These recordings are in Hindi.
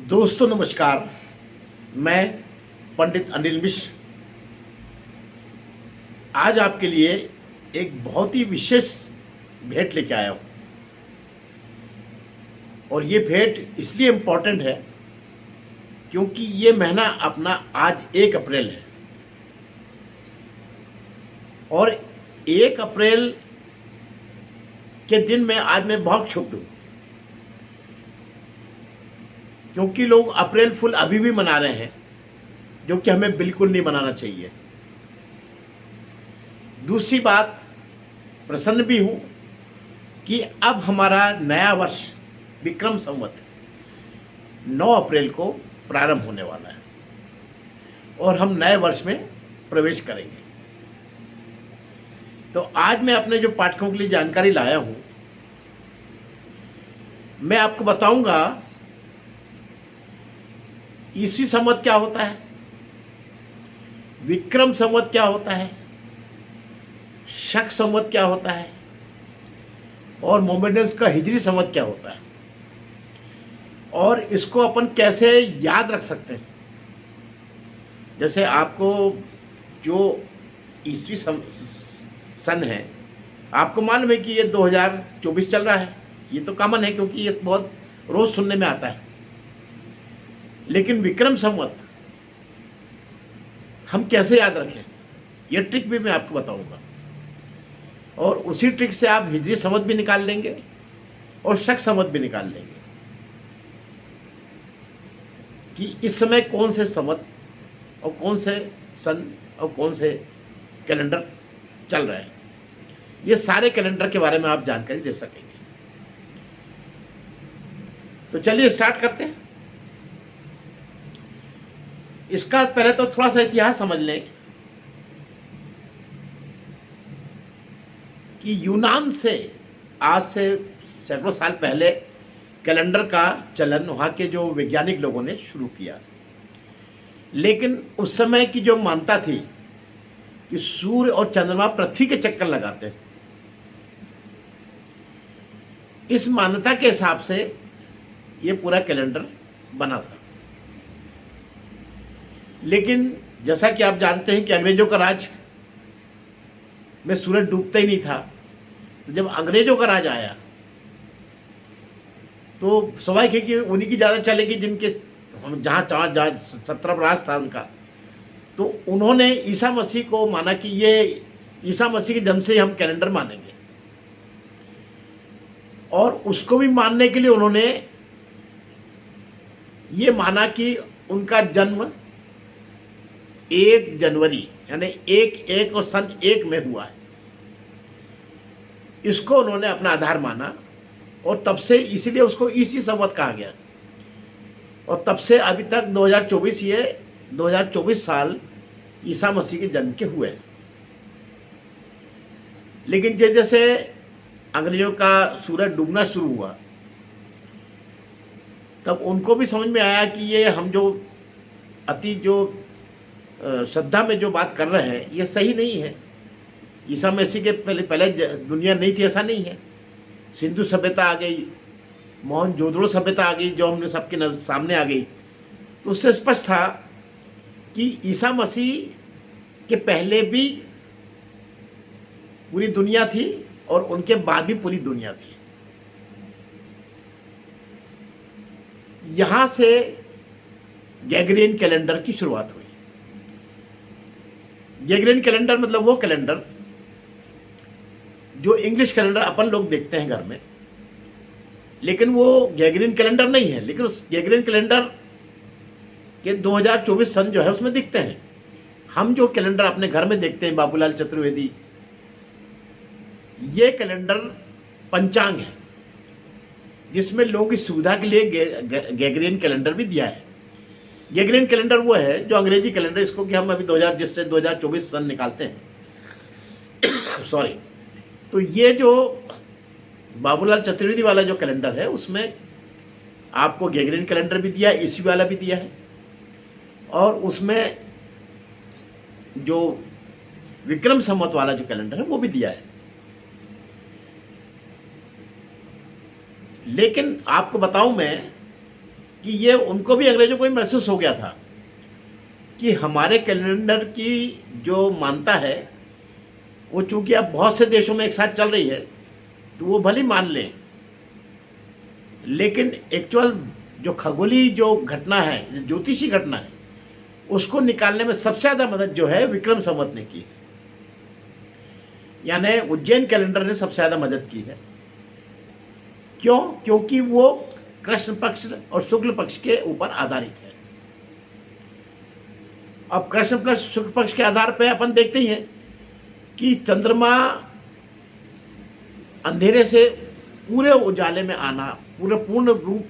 दोस्तों नमस्कार। मैं पंडित अनिल मिश्र आज आपके लिए एक बहुत ही विशेष भेंट लेके आया हूँ। और ये भेंट इसलिए इम्पोर्टेंट है क्योंकि ये महीना अपना आज 1 अप्रैल है। और 1 अप्रैल के दिन में आज मैं बहुत क्षुब्ध हूँ क्योंकि लोग अप्रैल फुल अभी भी मना रहे हैं, जो कि हमें बिल्कुल नहीं मनाना चाहिए। दूसरी बात, प्रसन्न भी हूँ कि अब हमारा नया वर्ष विक्रम संवत 9 अप्रैल को प्रारंभ होने वाला है और हम नए वर्ष में प्रवेश करेंगे। तो आज मैं अपने जो पाठकों के लिए जानकारी लाया हूँ, मैं आपको बताऊंगा ईस्वी संवत क्या होता है, विक्रम संवत क्या होता है, शक संवत क्या होता है और मोमेडियंस का हिजरी संवत क्या होता है, और इसको अपन कैसे याद रख सकते हैं। जैसे आपको जो ईस्वी सन है, आपको मालूम है कि ये 2024 चल रहा है। ये तो कॉमन है क्योंकि ये बहुत रोज सुनने में आता है। लेकिन विक्रम संवत हम कैसे याद रखें, ये ट्रिक भी मैं आपको बताऊंगा। और उसी ट्रिक से आप हिजरी संवत भी निकाल लेंगे और शक संवत भी निकाल लेंगे कि इस समय कौन से संवत और कौन से सन और कौन से कैलेंडर चल रहे हैं। ये सारे कैलेंडर के बारे में आप जानकारी दे सकेंगे। तो चलिए स्टार्ट करते हैं। इसका पहले तो थोड़ा सा इतिहास समझ लें कि यूनान से आज से सैकड़ों साल पहले कैलेंडर का चलन वहाँ के जो वैज्ञानिक लोगों ने शुरू किया। लेकिन उस समय की जो मान्यता थी कि सूर्य और चंद्रमा पृथ्वी के चक्कर लगाते हैं, इस मान्यता के हिसाब से ये पूरा कैलेंडर बना था। लेकिन जैसा कि आप जानते हैं कि अंग्रेजों का राज में सूरज डूबता ही नहीं था। तो जब अंग्रेजों का राज आया तो स्वाभाविक है कि उन्हीं की ज़्यादा चलेगी, जिनके जहाँ 17 राज था उनका। तो उन्होंने ईसा मसीह को माना कि ये ईसा मसीह के जन्म से ही हम कैलेंडर मानेंगे। और उसको भी मानने के लिए उन्होंने ये माना कि उनका जन्म 1 जनवरी यानी 1 और सन 1 में हुआ है। इसको उन्होंने अपना आधार माना और तब से इसीलिए उसको ईस्वी संवत कहा गया। और तब से अभी तक 2024 ये 2024 साल ईसा मसीह के जन्म के हुए हैं। लेकिन जैसे जैसे अंग्रेजों का सूरज डूबना शुरू हुआ, तब उनको भी समझ में आया कि ये हम जो अति जो श्रद्धा में जो बात कर रहे हैं ये सही नहीं है। ईसा मसीह के पहले दुनिया नहीं थी, ऐसा नहीं है। सिंधु सभ्यता आ गई, मोहनजोदड़ो सभ्यता आ गई, जो हमने सबके सामने आ गई। तो उससे स्पष्ट था कि ईसा मसीह के पहले भी पूरी दुनिया थी और उनके बाद भी पूरी दुनिया थी। यहाँ से ग्रेगोरियन कैलेंडर की शुरुआत हुई। ग्रेगोरियन कैलेंडर मतलब वो कैलेंडर जो इंग्लिश कैलेंडर अपन लोग देखते हैं घर में, लेकिन वो ग्रेगोरियन कैलेंडर नहीं है। लेकिन उस ग्रेगोरियन कैलेंडर के 2024 सन जो है उसमें दिखते हैं। हम जो कैलेंडर अपने घर में देखते हैं, बाबूलाल चतुर्वेदी, ये कैलेंडर पंचांग है, जिसमें लोगों की सुविधा के लिए ग्रेगोरियन कैलेंडर भी दिया है। ग्रेगोरियन कैलेंडर वो है जो अंग्रेजी कैलेंडर, इसको कि हम अभी 2024 सन निकालते हैं सॉरी। तो ये जो बाबूलाल चतुर्वेदी वाला जो कैलेंडर है उसमें आपको ग्रेगोरियन कैलेंडर भी दिया है, ईस्वी वाला भी दिया है, और उसमें जो विक्रम संवत वाला जो कैलेंडर है वो भी दिया है। लेकिन आपको बताऊं मैं कि ये उनको भी, अंग्रेजों को भी महसूस हो गया था कि हमारे कैलेंडर की जो मान्यता है वो चूंकि अब बहुत से देशों में एक साथ चल रही है, तो वो भले मान लें, लेकिन एक्चुअल जो खगोलीय जो घटना है, जो ज्योतिषी घटना है, उसको निकालने में सबसे ज़्यादा मदद जो है विक्रम संवत ने की है। यानी उज्जैन कैलेंडर ने सबसे ज़्यादा मदद की है। क्यों? क्योंकि वो कृष्ण पक्ष और शुक्ल पक्ष के ऊपर आधारित है। अब कृष्ण पक्ष शुक्ल पक्ष के आधार पर अपन देखते ही हैं कि चंद्रमा अंधेरे से पूरे उजाले में आना, पूरे पूर्ण रूप,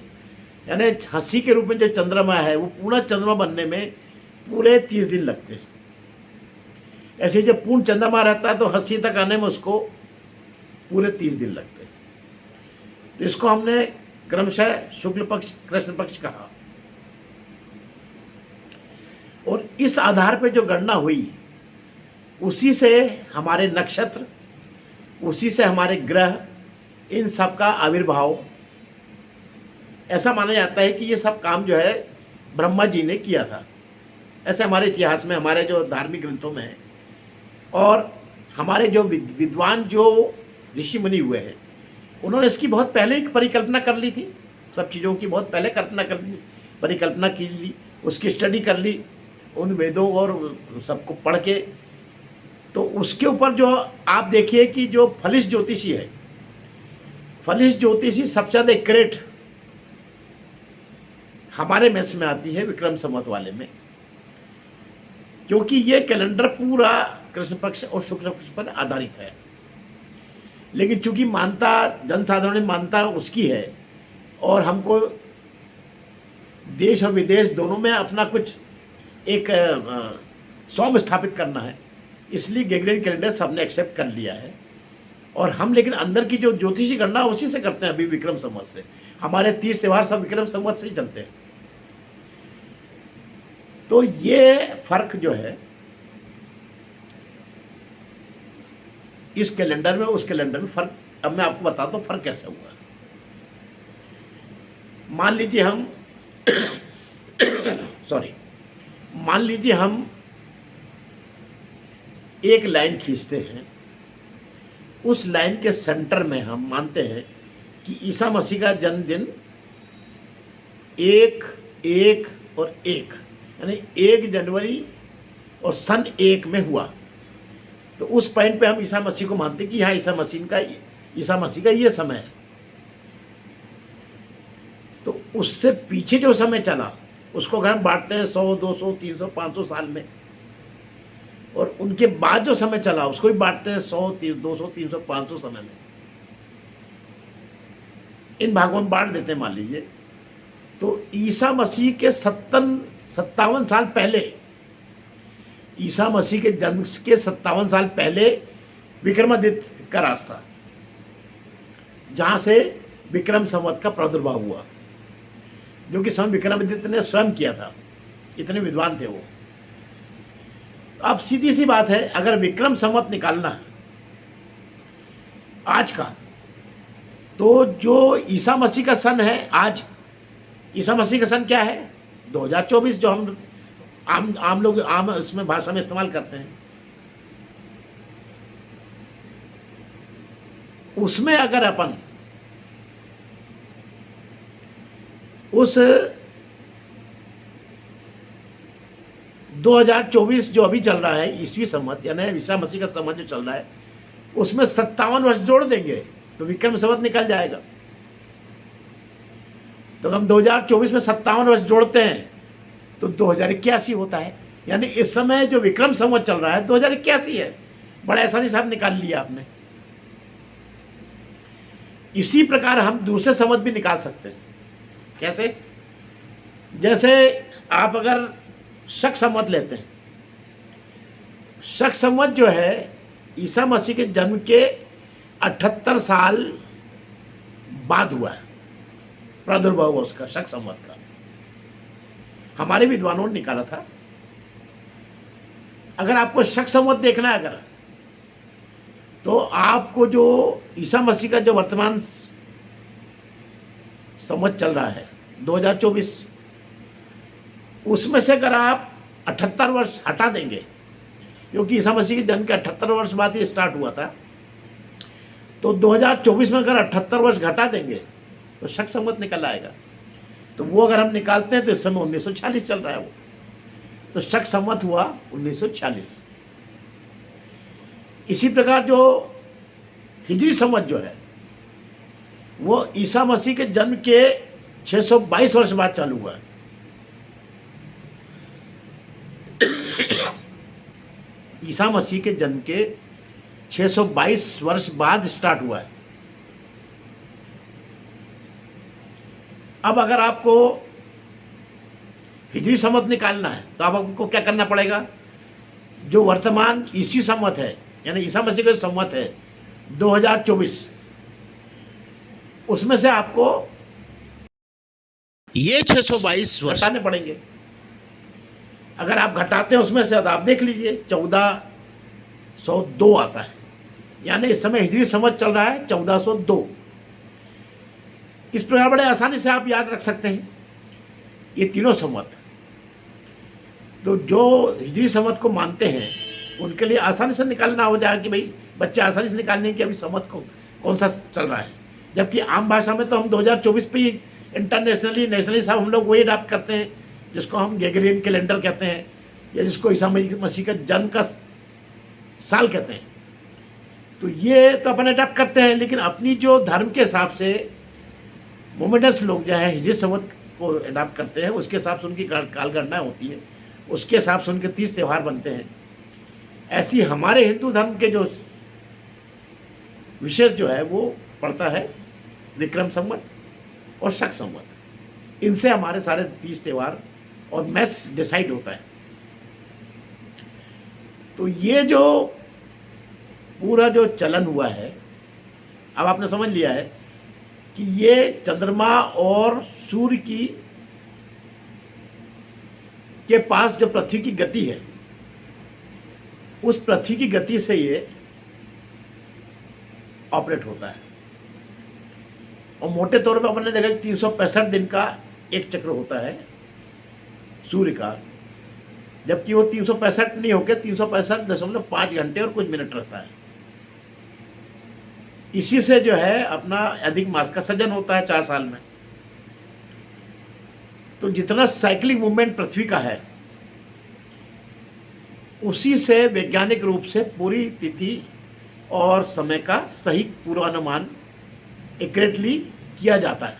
यानी हंसी के रूप में जो चंद्रमा है वो पूरा चंद्रमा बनने में पूरे 30 दिन लगते हैं। ऐसे जब पूर्ण चंद्रमा रहता है तो हंसी तक आने में उसको पूरे 30 दिन लगते हैं। तो इसको हमने क्रमशः शुक्ल पक्ष कृष्ण पक्ष कहा। और इस आधार पर जो गणना हुई, उसी से हमारे नक्षत्र, उसी से हमारे ग्रह, इन सब का आविर्भाव, ऐसा माना जाता है कि ये सब काम जो है ब्रह्मा जी ने किया था। ऐसे हमारे इतिहास में, हमारे जो धार्मिक ग्रंथों में है, और हमारे जो विद्वान जो ऋषि मुनि हुए हैं, उन्होंने इसकी बहुत पहले ही परिकल्पना कर ली थी। सब चीज़ों की बहुत पहले परिकल्पना की ली, उसकी स्टडी कर ली, उन वेदों और सबको पढ़ के। तो उसके ऊपर जो आप देखिए कि जो फलिश ज्योतिषी है, फलिश ज्योतिषी सबसे ज़्यादा एक्यूरेट हमारे मैस में आती है विक्रम संवत वाले में, क्योंकि ये कैलेंडर पूरा कृष्ण पक्ष और शुक्ल पक्ष पर आधारित है। लेकिन चूंकि मानता जनसाधारण में मानता उसकी है, और हमको देश और विदेश दोनों में अपना कुछ एक स्वाम स्थापित करना है, इसलिए ग्रेगोरियन कैलेंडर सबने एक्सेप्ट कर लिया है। और हम लेकिन अंदर की जो ज्योतिषी गणना उसी से करते हैं अभी, विक्रम संवत से। हमारे 30 त्यौहार सब विक्रम संवत से ही चलते हैं। तो ये फर्क जो है इस कैलेंडर में उस कैलेंडर में फर्क, अब मैं आपको बताता हूँ फर्क कैसे हुआ। मान लीजिए हम मान लीजिए हम एक लाइन खींचते हैं, उस लाइन के सेंटर में हम मानते हैं कि ईसा मसीह का जन्मदिन 1 और 1 यानी 1 जनवरी और सन 1 में हुआ। तो उस पॉइंट पे हम ईसा मसीह को मानते हैं कि हाँ ईसा मसीह का ये समय है। तो उससे पीछे जो समय चला उसको अगर हम बांटते हैं 100, 200, 300, 500 साल में, और उनके बाद जो समय चला उसको भी बांटते हैं 100, 200, 300, 500 समय में। इन भागों में बांट देते हैं मान लीजिए। तो ईसा मसीह के 57 साल पहले, ईसा मसीह के जन्म के 57 साल पहले विक्रमादित्य का रास्ता, जहाँ से विक्रम संवत का प्रादुर्भाव हुआ, जो कि स्वयं विक्रमादित्य ने स्वयं किया था। इतने विद्वान थे वो। अब सीधी सी बात है, अगर विक्रम संवत निकालना है आज का, तो जो ईसा मसीह का सन है आज, ईसा मसीह का सन क्या है 2024, जो हम आम लोग आम इसमें भाषा में इस्तेमाल करते हैं। उसमें अगर अपन उस 2024 जो अभी चल रहा है ईस्वी संवत, यानी ईसा मसीह का संवत जो चल रहा है, उसमें 57 वर्ष जोड़ देंगे तो विक्रम संवत निकल जाएगा। तो हम 2024 में 57 वर्ष जोड़ते हैं तो 2081 होता है। यानी इस समय जो विक्रम संवत चल रहा है 2081 है। बड़ा आसानी से आप निकाल लिया आपने। इसी प्रकार हम दूसरे संवत भी निकाल सकते हैं। कैसे? जैसे आप अगर शक संवत लेते हैं, शक संवत जो है ईसा मसीह के जन्म के 78 साल बाद हुआ है, प्रादुर्भाव हुआ उसका, शक संवत का। हमारे विद्वानों ने निकाला था। अगर आपको शक संवत देखना है अगर, तो आपको जो ईसा मसीह का जो वर्तमान संवत चल रहा है 2024, उसमें से अगर आप 78 वर्ष हटा देंगे, क्योंकि ईसा मसीह के जन्म के 78 वर्ष बाद ये स्टार्ट हुआ था, तो 2024 में अगर 78 वर्ष घटा देंगे तो शक संवत निकल आएगा। तो वो अगर हम निकालते हैं तो इस समय 1946 चल रहा है वो, तो शक संवत हुआ 1946। इसी प्रकार जो हिजरी संवत जो है वो ईसा मसीह के जन्म के 622 वर्ष बाद चालू हुआ है। ईसा मसीह के जन्म के 622 वर्ष बाद स्टार्ट हुआ है। अब अगर आपको हिजरी संवत निकालना है तो आपको क्या करना पड़ेगा, जो वर्तमान ईसी संवत है यानी ईसा मसीह का संवत है 2024, उसमें से आपको ये 622 वर्ष घटाने पड़ेंगे। अगर आप घटाते हैं उसमें से तो आप देख लीजिए 1402 आता है, यानी इस समय हिजरी संवत चल रहा है 1402। इस प्रकार बड़े आसानी से आप याद रख सकते हैं ये तीनों संवत। तो जो हिजरी संवत को मानते हैं उनके लिए आसानी से निकालना हो जाएगा कि भाई बच्चे आसानी से निकालने कि अभी संवत को कौन सा चल रहा है। जबकि आम भाषा में तो हम 2024 पे ही इंटरनेशनली नेशनली सब हम लोग वही अडॉप्ट करते हैं जिसको हम ग्रेगोरियन कैलेंडर कहते हैं, या जिसको ईसा मसीह का जन्म का साल कहते हैं। तो ये तो अपन अडॉप्ट करते हैं, लेकिन अपनी जो धर्म के हिसाब से मोमेडस लोग जो है हिजरी संवत को अडॉप्ट करते हैं, उसके हिसाब से उनकी कालगणना होती है, उसके हिसाब से उनके 30 त्यौहार बनते हैं। ऐसी हमारे हिंदू धर्म के जो विशेष जो है वो पड़ता है विक्रम संवत और शक संवत। इनसे हमारे सारे 30 त्यौहार और मैस डिसाइड होता है। तो ये जो पूरा जो चलन हुआ है, अब आपने समझ लिया है कि ये चंद्रमा और सूर्य के पास जो पृथ्वी की गति है, उस पृथ्वी की गति से ये ऑपरेट होता है। और मोटे तौर पे अपन ने देखा 365 दिन का एक चक्र होता है सूर्य का, जबकि वो 365 नहीं होकर 365.5 घंटे और कुछ मिनट रहता है। इसी से जो है अपना अधिक मास का सृजन होता है 4 साल में। तो जितना साइक्लिक मूवमेंट पृथ्वी का है, उसी से वैज्ञानिक रूप से पूरी तिथि और समय का सही पूर्वानुमान एक्यूरेटली किया जाता है।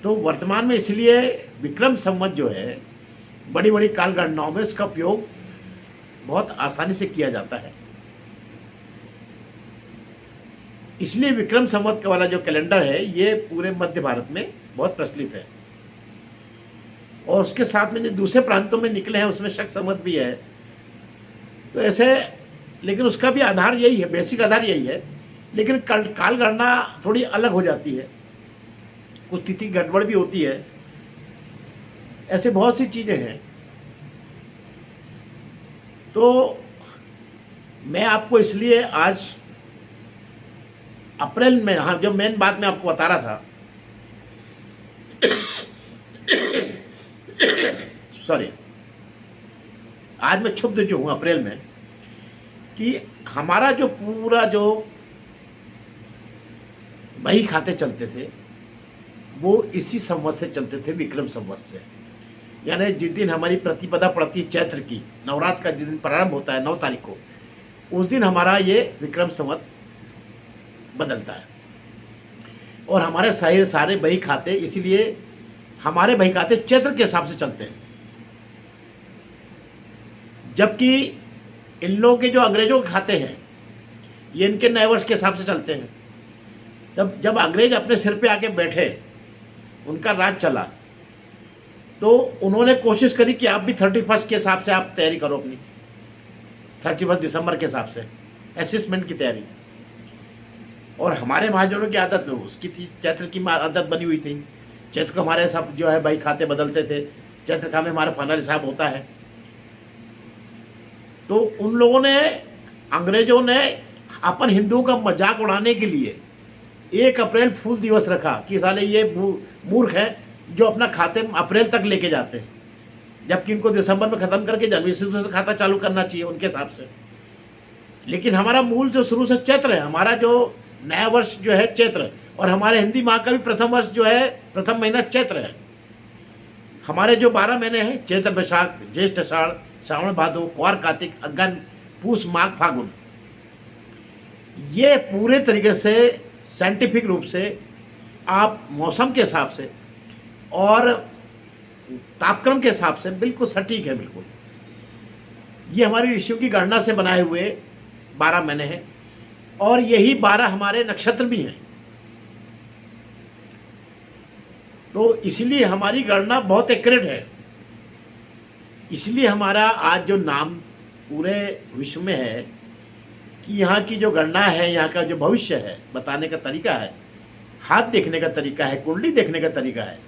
तो वर्तमान में इसलिए विक्रम संवत जो है बड़ी बड़ी काल गणनाओं में इसका उपयोग बहुत आसानी से किया जाता है। इसलिए विक्रम संवत वाला जो कैलेंडर है ये पूरे मध्य भारत में बहुत प्रचलित है। और उसके साथ में जो दूसरे प्रांतों में निकले हैं उसमें शक संवत भी है। तो ऐसे, लेकिन उसका भी आधार यही है, बेसिक आधार यही है, लेकिन काल गणना थोड़ी अलग हो जाती है, कुछ तिथि गड़बड़ भी होती है। ऐसे बहुत सी चीज़ें हैं। तो मैं आपको इसलिए आज अप्रैल में, हाँ, जो मेन बात मैं आपको बता रहा था सॉरी, आज मैं क्षुब्ध जो हूँ अप्रैल में कि हमारा जो पूरा जो बही खाते चलते थे वो इसी संवत से चलते थे, विक्रम संवत से। यानी जिस दिन हमारी प्रतिपदा पड़ती है चैत्र की, नवरात्र का जिस दिन प्रारंभ होता है 9 तारीख को, उस दिन हमारा ये विक्रम संवत बदलता है। और हमारे सारे बही खाते, इसीलिए हमारे बही खाते चैत्र के हिसाब से चलते हैं, जबकि इन लोगों के जो अंग्रेजों के खाते हैं ये इनके नए वर्ष के हिसाब से चलते हैं। जब अंग्रेज अपने सिर पे आके बैठे, उनका राज चला, तो उन्होंने कोशिश करी कि आप भी 31 के हिसाब से आप तैयारी करो अपनी, 31 दिसंबर के हिसाब से असेसमेंट की तैयारी। और हमारे महाजनों की आदत में उसकी थी, चैत्र की आदत बनी हुई थी। चैत्र को हमारे सब जो है भाई खाते बदलते थे, चैत्र का में हमारा फाइनल हिसाब होता है। तो उन लोगों ने, अंग्रेजों ने अपन हिंदुओं का मजाक उड़ाने के लिए 1 अप्रैल फूल दिवस रखा कि साले ये मूर्ख है जो अपना खाते अप्रैल तक लेके जाते हैं, जबकि इनको दिसंबर में ख़त्म करके जनवरी से खाता चालू करना चाहिए उनके हिसाब से। लेकिन हमारा मूल जो शुरू से चैत्र है, हमारा जो नया वर्ष जो है चैत्र, और हमारे हिंदी माह का भी प्रथम वर्ष जो है, प्रथम महीना चैत्र है। हमारे जो 12 महीने हैं, चैत्र बैसाख ज्येष्ठ आषाढ़ श्रावण भादो क्वार कार्तिक अगन पूस माघ फागुन, ये पूरे तरीके से साइंटिफिक रूप से आप मौसम के हिसाब से और तापक्रम के हिसाब से बिल्कुल सटीक है। बिल्कुल ये हमारी ऋषियों की गणना से बनाए हुए 12 महीने हैं, और यही 12 हमारे नक्षत्र भी हैं। तो इसलिए हमारी गणना बहुत एक्यूरेट है। इसलिए हमारा आज जो नाम पूरे विश्व में है कि यहाँ की जो गणना है, यहाँ का जो भविष्य है बताने का तरीका है, हाथ देखने का तरीका है, कुंडली देखने का तरीका है,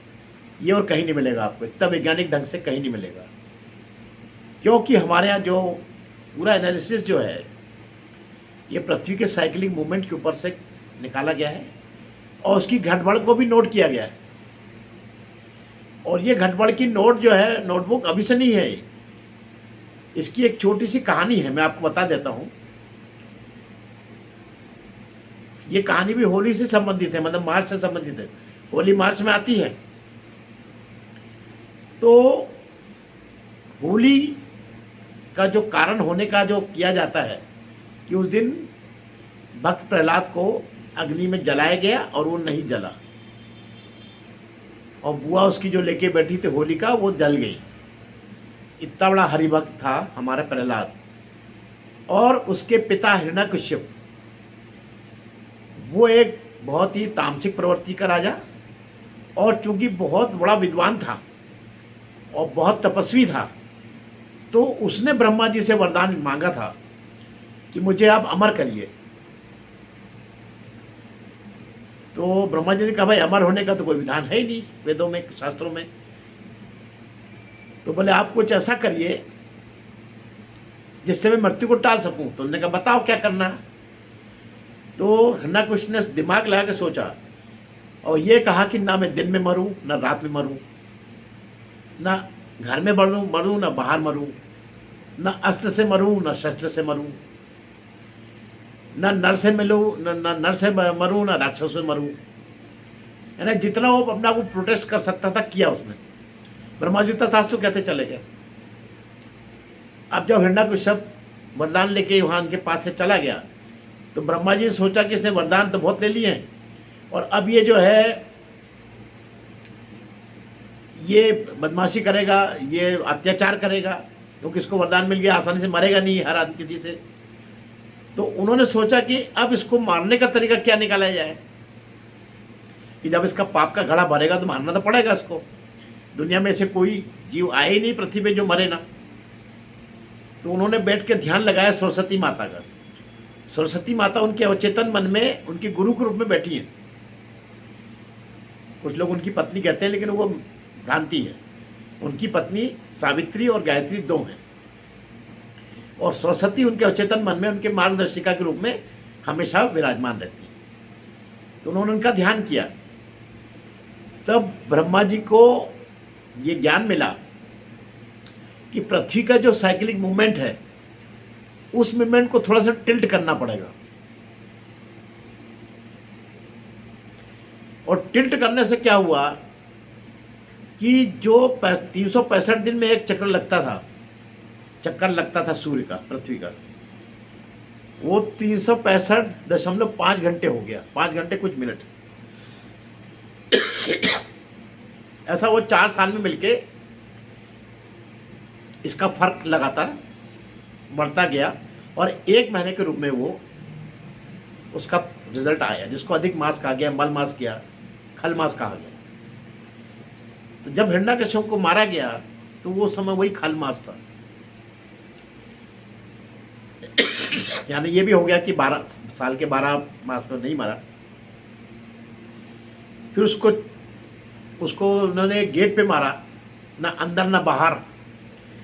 ये और कहीं नहीं मिलेगा आपको, इतना वैज्ञानिक ढंग से कहीं नहीं मिलेगा। क्योंकि हमारे यहाँ जो पूरा एनालिसिस जो है ये पृथ्वी के साइकिलिंग मूवमेंट के ऊपर से निकाला गया है, और उसकी घटबढ़ को भी नोट किया गया है। और ये घटबढ़ की नोट जो है, नोटबुक अभी से नहीं है, इसकी एक छोटी सी कहानी है, मैं आपको बता देता हूँ। ये कहानी भी होली से संबंधित है, मतलब मार्च से संबंधित है। होली मार्च में आती है। तो होली का जो कारण होने का जो किया जाता है कि उस दिन भक्त प्रहलाद को अग्नि में जलाया गया और वो नहीं जला, और बुआ उसकी जो लेके बैठी थी होलिका, वो जल गई। इतना बड़ा हरिभक्त था हमारा प्रहलाद। और उसके पिता हिरण्यकश्यप, वो एक बहुत ही तामसिक प्रवृत्ति का राजा, और चूंकि बहुत बड़ा विद्वान था और बहुत तपस्वी था, तो उसने ब्रह्मा जी से वरदान मांगा था कि मुझे आप अमर करिए। तो ब्रह्मा जी ने कहा, भाई अमर होने का तो कोई विधान है ही नहीं वेदों में, शास्त्रों में। तो बोले आप कुछ ऐसा करिए जिससे मैं मृत्यु को टाल सकूं। तो उन्होंने कहा बताओ क्या करना है। तो हिरण्यकश्यप ने दिमाग लगा के सोचा और ये कहा कि ना मैं दिन में मरूं ना रात में मरूं, ना घर में मरूं ना बाहर मरूं, ना अस्त्र से मरूं ना शस्त्र से मरूं, ना नर से मिलूं ना नर से मरूं ना राक्षस से मरूं। यानी जितना वो अपना को प्रोटेस्ट कर सकता था किया उसने। ब्रह्मा जी तथास्तु कहते चले गए। अब जब हिरण्यकश्यप वरदान लेके वहाँ उनके पास से चला गया, तो ब्रह्मा जी ने सोचा कि इसने वरदान तो बहुत ले लिए हैं, और अब ये जो है ये बदमाशी करेगा, ये अत्याचार करेगा, क्योंकि इसको वरदान मिल गया, आसानी से मरेगा नहीं हर आदमी किसी से। तो उन्होंने सोचा कि अब इसको मारने का तरीका क्या निकाला जाए, कि जब इसका पाप का घड़ा भरेगा तो मारना तो पड़ेगा इसको। दुनिया में ऐसे कोई जीव आए ही नहीं पृथ्वी पे जो मरे ना। तो उन्होंने बैठ के ध्यान लगाया सरस्वती माता का। सरस्वती माता उनके अवचेतन मन में उनकी गुरु के रूप में बैठी हैं। कुछ लोग उनकी पत्नी कहते हैं, लेकिन वो भ्रांति है। उनकी पत्नी सावित्री और गायत्री 2 हैं, और सरस्वती उनके अवचेतन मन में उनके मार्गदर्शिका के रूप में हमेशा विराजमान रहती है। तो उन्होंने उनका ध्यान किया। तब ब्रह्मा जी को ये ज्ञान मिला कि पृथ्वी का जो साइक्लिक मूवमेंट है, उस मूवमेंट को थोड़ा सा टिल्ट करना पड़ेगा। और टिल्ट करने से क्या हुआ कि जो 365 दिन में एक चक्कर लगता था सूर्य का, पृथ्वी का, वो 365.5 घंटे हो गया, 5 घंटे कुछ मिनट। ऐसा वो 4 साल में मिलके इसका फर्क लगातार बढ़ता गया, और 1 महीने के रूप में वो उसका रिजल्ट आया, जिसको अधिक मास कहा गया, मल मास किया, खल मास कहा गया। तो जब हिरण्यकश्यप को मारा गया तो वो समय वही खल मास था। यानी ये भी हो गया कि 12 साल के 12 मास में नहीं मारा। फिर उसको उन्होंने गेट पे मारा, ना अंदर ना बाहर।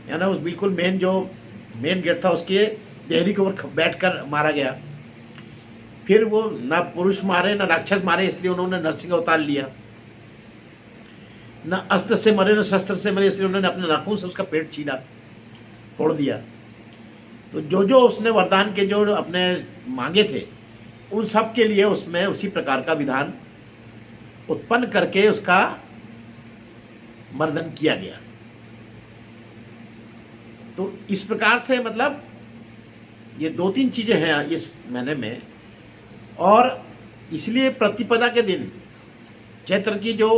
यानी उस बिल्कुल मेन गेट था उसके देहरी के ऊपर बैठकर मारा गया। फिर वो ना पुरुष मारे ना राक्षस मारे, इसलिए उन्होंने नरसिंह अवतार लिया। न अस्त्र से मरे न शस्त्र से मरे, इसलिए उन्होंने अपने नाखून से उसका पेट छीना, तोड़ दिया। तो जो जो उसने वरदान के जो अपने मांगे थे, उन सब के लिए उसमें उसी प्रकार का विधान उत्पन्न करके उसका मर्दन किया गया। तो इस प्रकार से मतलब ये 2-3 चीज़ें हैं इस महीने में। और इसलिए प्रतिपदा के दिन, चैत्र की जो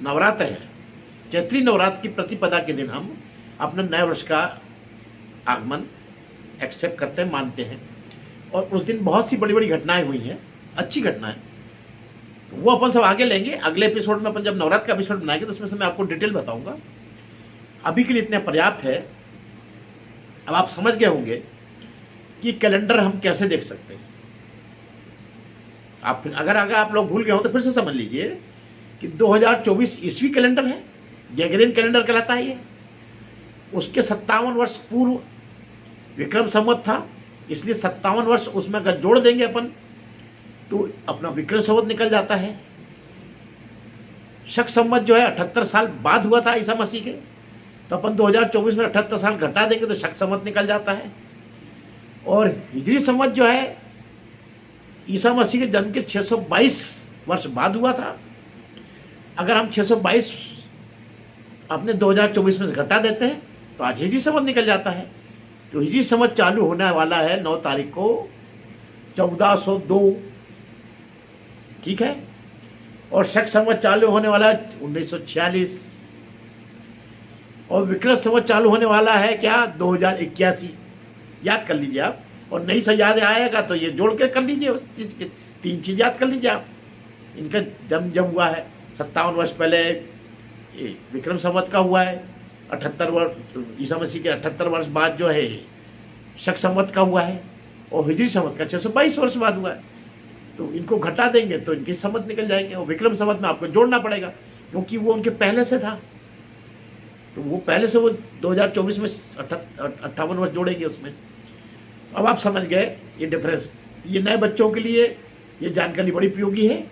नवरात्र है, चैत्री नवरात्र की प्रतिपदा के दिन हम अपने नए वर्ष का आगमन एक्सेप्ट करते हैं, मानते हैं। और उस दिन बहुत सी बड़ी बड़ी घटनाएं हुई हैं, अच्छी घटनाएं, तो वो अपन सब आगे लेंगे। अगले एपिसोड में अपन जब नवरात्र का एपिसोड बनाएंगे तो उसमें से मैं आपको डिटेल बताऊंगा। अभी के लिए इतने पर्याप्त है। अब आप समझ गए होंगे कि कैलेंडर हम कैसे देख सकते हैं। आप अगर आप लोग भूल गए हो तो फिर से समझ लीजिए कि 2024 ईस्वी कैलेंडर है, ग्रेगोरियन कैलेंडर कहलाता है ये। उसके 57 वर्ष पूर्व विक्रम संवत था, इसलिए 57 वर्ष उसमें अगर जोड़ देंगे अपन तो अपना विक्रम संवत निकल जाता है। शक संवत जो है 78 साल बाद हुआ था ईसा मसीह के, तो अपन 2024 में 78 साल घटा देंगे तो शक संवत निकल जाता है। और हिजरी संवत जो है ईसा मसीह के जन्म के 622 वर्ष बाद हुआ था। अगर हम 622 अपने 2024 में से घटा देते हैं तो आज हिजरी संवत निकल जाता है। तो हिजरी संवत चालू होने वाला है 9 तारीख को 1402, ठीक है। और शक संवत चालू होने वाला है 1946। और विक्रम संवत चालू होने वाला है क्या 2081। याद कर लीजिए आप, और नहीं से याद आएगा तो ये जोड़ के कर लीजिए, 3 चीज़ याद कर लीजिए आप। इनका जब हुआ है 57 वर्ष पहले विक्रम संवत का हुआ है, 78 वर्ष ईसा मसीह के 78 वर्ष बाद जो है शक संवत का हुआ है, और हिजरी संवत का 622 वर्ष बाद हुआ है। तो इनको घटा देंगे तो इनके संवत निकल जाएंगे। और विक्रम संवत में आपको जोड़ना पड़ेगा क्योंकि वो उनके पहले से था, तो वो पहले से वो 2024 में 58 वर्ष जोड़ेंगे उसमें। अब आप समझ गए ये डिफरेंस। ये नए बच्चों के लिए ये जानकारी बड़ी उपयोगी है।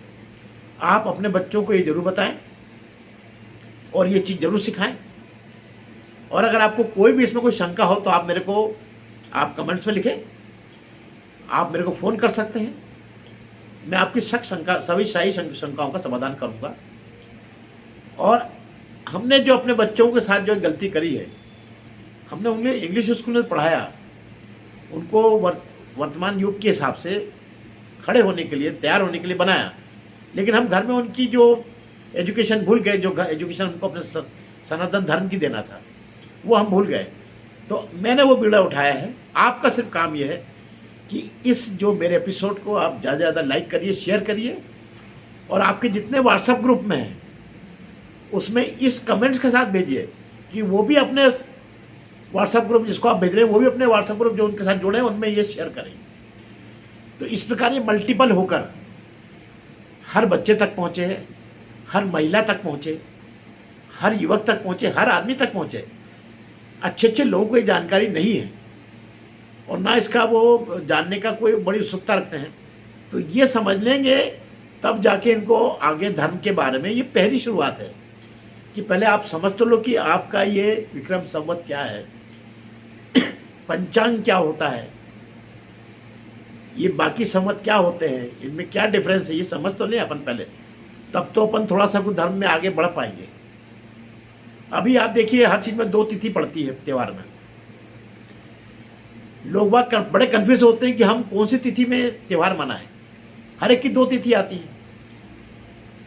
आप अपने बच्चों को ये जरूर बताएं और ये चीज़ जरूर सिखाएं। और अगर आपको कोई भी इसमें कोई शंका हो तो आप मेरे को कमेंट्स में लिखें, आप मेरे को फ़ोन कर सकते हैं। मैं आपकी सभी शाही शंकाओं का समाधान करूंगा। और हमने जो अपने बच्चों के साथ जो गलती करी है, हमने उन्हें इंग्लिश स्कूल में पढ़ाया, उनको वर्तमान युग के हिसाब से खड़े होने के लिए, तैयार होने के लिए बनाया, लेकिन हम घर में उनकी जो एजुकेशन भूल गए, जो एजुकेशन हमको अपने सनातन धर्म की देना था वो हम भूल गए। तो मैंने वो बीड़ा उठाया है। आपका सिर्फ काम ये है कि इस जो मेरे एपिसोड को आप ज़्यादा से ज़्यादा लाइक करिए, शेयर करिए, और आपके जितने व्हाट्सएप ग्रुप में हैं उसमें इस कमेंट्स के साथ भेजिए कि वो भी अपने व्हाट्सएप ग्रुप जिसको आप भेज रहे हैं वो भी अपने व्हाट्सएप ग्रुप जो उनके साथ जुड़े हैं उनमें ये शेयर करें। तो इस प्रकार ये मल्टीपल होकर हर बच्चे तक पहुँचे, हर महिला तक पहुँचे, हर युवक तक पहुँचे, हर आदमी तक पहुँचे। अच्छे अच्छे लोगों को ये जानकारी नहीं है और ना इसका वो जानने का कोई बड़ी उत्सुकता रखते हैं। तो ये समझ लेंगे तब जाके इनको आगे धर्म के बारे में, ये पहली शुरुआत है कि पहले आप समझ तो लो कि आपका ये विक्रम संवत क्या है, पंचांग क्या होता है, ये बाकी संवत क्या होते हैं, इनमें क्या डिफरेंस है, ये समझ तो लें अपन पहले, तब तो अपन थोड़ा सा कुछ धर्म में आगे बढ़ पाएंगे। अभी आप देखिए हर चीज़ में 2 तिथि पड़ती है त्यौहार में। लोग बाग बड़े कंफ्यूज होते हैं कि हम कौन सी तिथि में त्यौहार मनाएं। हर एक की 2 तिथि आती है।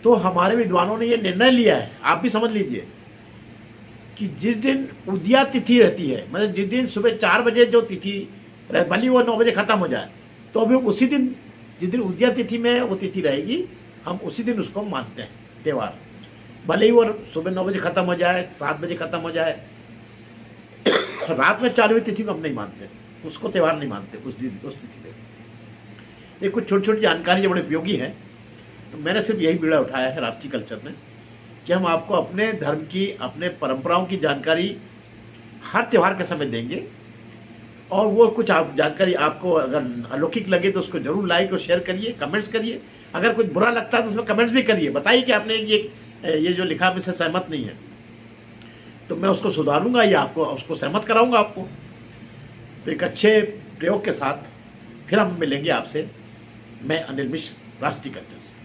तो हमारे विद्वानों ने ये निर्णय लिया है, आप भी समझ लीजिए, कि जिस दिन उदया तिथि रहती है, मतलब जिस दिन सुबह 4 बजे जो तिथि भले वो 9 बजे खत्म हो जाए, तो अभी उसी दिन जिस दिन उदया तिथि में वो तिथि रहेगी, हम उसी दिन उसको मानते हैं त्यौहार। भले ही वो सुबह 9 बजे खत्म हो जाए, 7 बजे खत्म हो जाए, रात में चालू हुई तिथि को हम नहीं मानते, उसको त्यौहार नहीं मानते उस तिथि में। ये कुछ छोटी छोटी जानकारी जो बड़ी उपयोगी है। तो मैंने सिर्फ यही बीड़ा उठाया है राष्ट्रीय कल्चर में कि हम आपको अपने धर्म की, अपने परंपराओं की जानकारी हर त्यौहार के समय देंगे। और वो कुछ आप जानकारी आपको अगर अलौकिक लगे तो उसको जरूर लाइक और शेयर करिए, कमेंट्स करिए। अगर कुछ बुरा लगता है तो उसमें कमेंट्स भी करिए, बताइए कि आपने ये जो लिखा मुझसे सहमत नहीं है, तो मैं उसको सुधारूंगा या आपको उसको सहमत कराऊंगा आपको। तो एक अच्छे प्रयोग के साथ फिर हम मिलेंगे आपसे। मैं अनिल मिश्र, राष्ट्रीय कल्चर से।